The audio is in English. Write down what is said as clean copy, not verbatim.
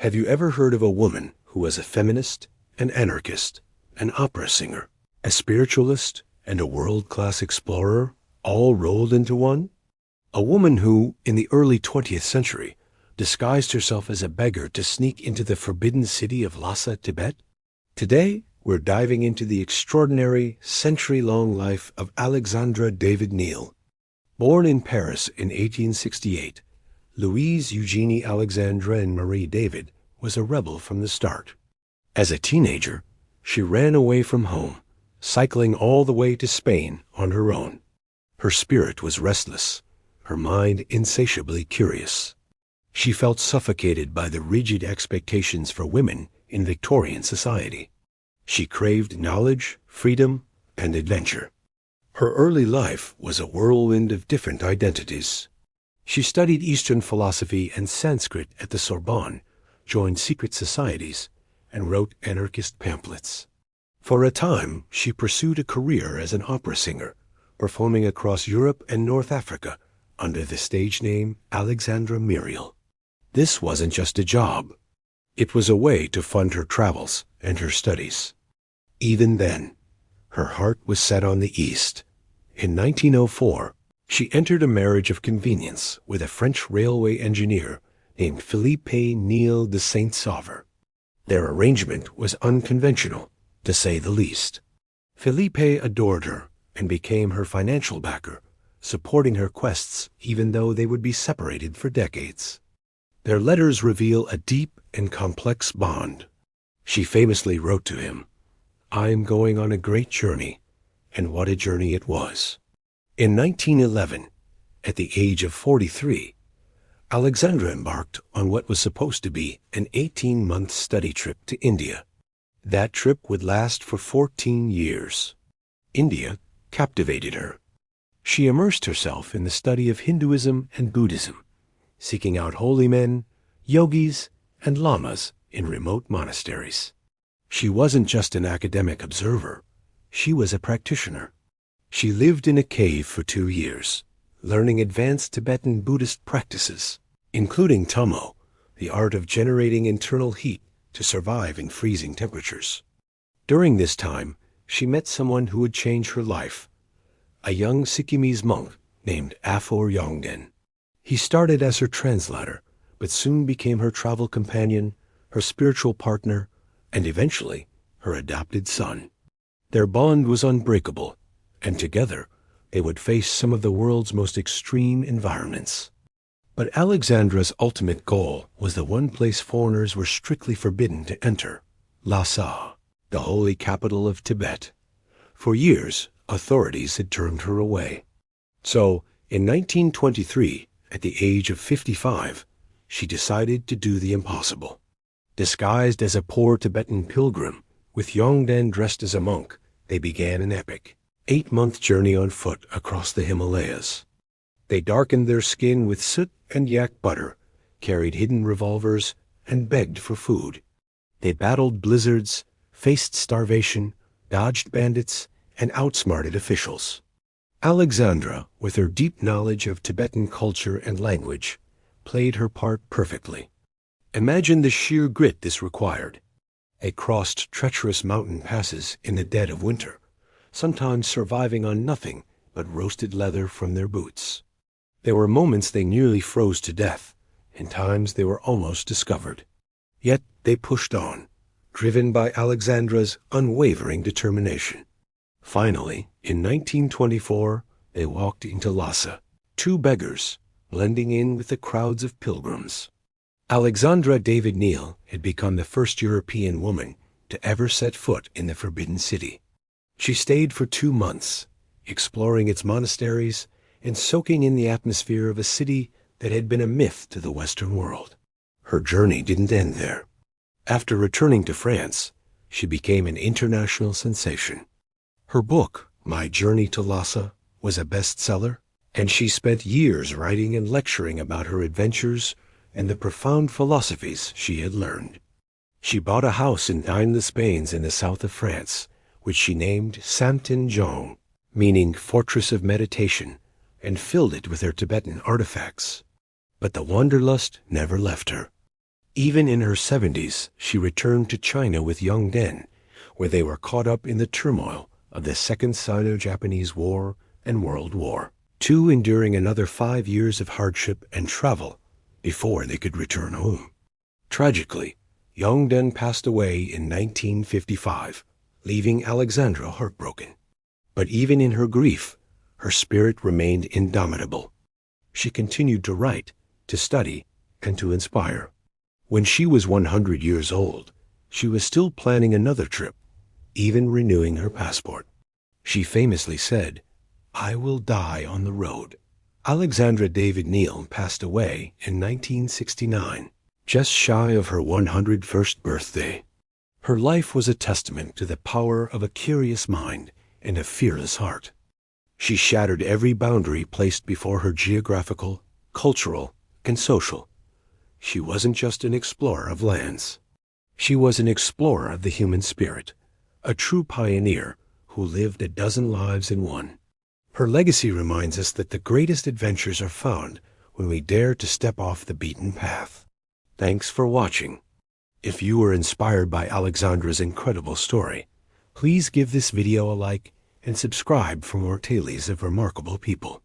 Have you ever heard of a woman who was a feminist, an anarchist, an opera singer, a spiritualist, and a world-class explorer, all rolled into one? A woman who, in the early 20th century, disguised herself as a beggar to sneak into the forbidden city of Lhasa, Tibet? Today, we're diving into the extraordinary, century-long life of Alexandra David-Néel. Born in Paris in 1868, Louise Eugenie Alexandra and Marie David was a rebel from the start. As a teenager, she ran away from home, cycling all the way to Spain on her own. Her spirit was restless, her mind insatiably curious. She felt suffocated by the rigid expectations for women in Victorian society. She craved knowledge, freedom, and adventure. Her early life was a whirlwind of different identities. She studied Eastern philosophy and Sanskrit at the Sorbonne, joined secret societies, and wrote anarchist pamphlets. For a time, she pursued a career as an opera singer, performing across Europe and North Africa under the stage name Alexandra David-Néel. This wasn't just a job. It was a way to fund her travels and her studies. Even then, her heart was set on the East. In 1904, she entered a marriage of convenience with a French railway engineer named Philippe Neil de Saint-Sauveur. Their arrangement was unconventional, to say the least. Philippe adored her and became her financial backer, supporting her quests even though they would be separated for decades. Their letters reveal a deep and complex bond. She famously wrote to him, "I'm going on a great journey," and what a journey it was. In 1911, at the age of 43, Alexandra embarked on what was supposed to be an 18-month study trip to India. That trip would last for 14 years. India captivated her. She immersed herself in the study of Hinduism and Buddhism, seeking out holy men, yogis, and lamas in remote monasteries. She wasn't just an academic observer. She was a practitioner. She lived in a cave for 2 years, learning advanced Tibetan Buddhist practices, including Tummo, the art of generating internal heat to survive in freezing temperatures. During this time, she met someone who would change her life, a young Sikkimese monk named Afor Yongden. He started as her translator, but soon became her travel companion, her spiritual partner, and eventually her adopted son. Their bond was unbreakable, and together they would face some of the world's most extreme environments. But Alexandra's ultimate goal was the one place foreigners were strictly forbidden to enter, Lhasa, the holy capital of Tibet. For years, authorities had turned her away. So, in 1923, at the age of 55, she decided to do the impossible. Disguised as a poor Tibetan pilgrim, with Yongden dressed as a monk, they began an epic 8-month journey on foot across the Himalayas. They darkened their skin with soot and yak butter, carried hidden revolvers, and begged for food. They battled blizzards, faced starvation, dodged bandits, and outsmarted officials. Alexandra, with her deep knowledge of Tibetan culture and language, played her part perfectly. Imagine the sheer grit this required. They crossed treacherous mountain passes in the dead of winter, sometimes surviving on nothing but roasted leather from their boots. There were moments they nearly froze to death, and times they were almost discovered. Yet they pushed on, driven by Alexandra's unwavering determination. Finally, in 1924, they walked into Lhasa, 2 beggars, blending in with the crowds of pilgrims. Alexandra David-Néel had become the first European woman to ever set foot in the Forbidden City. She stayed for 2 months, exploring its monasteries and soaking in the atmosphere of a city that had been a myth to the Western world. Her journey didn't end there. After returning to France, she became an international sensation. Her book, My Journey to Lhasa, was a bestseller, and she spent years writing and lecturing about her adventures and the profound philosophies she had learned. She bought a house in Digne-les-Bains in the south of France, which she named Samten-Jong, meaning Fortress of Meditation, and filled it with her Tibetan artifacts. But the wanderlust never left her. Even in her 70s, she returned to China with young Den, where they were caught up in the turmoil of the Second Sino-Japanese War and World War II, enduring another 5 years of hardship and travel before they could return home. Tragically, young Den passed away in 1955, leaving Alexandra heartbroken. But even in her grief, her spirit remained indomitable. She continued to write, to study, and to inspire. When she was 100 years old, she was still planning another trip, even renewing her passport. She famously said, "I will die on the road." Alexandra David-Néel passed away in 1969, just shy of her 101st birthday. Her life was a testament to the power of a curious mind and a fearless heart. She shattered every boundary placed before her geographical, cultural, and social. She wasn't just an explorer of lands. She was an explorer of the human spirit, a true pioneer who lived a dozen lives in one. Her legacy reminds us that the greatest adventures are found when we dare to step off the beaten path. Thanks for watching. If you were inspired by Alexandra's incredible story, please give this video a like and subscribe for more tales of remarkable people.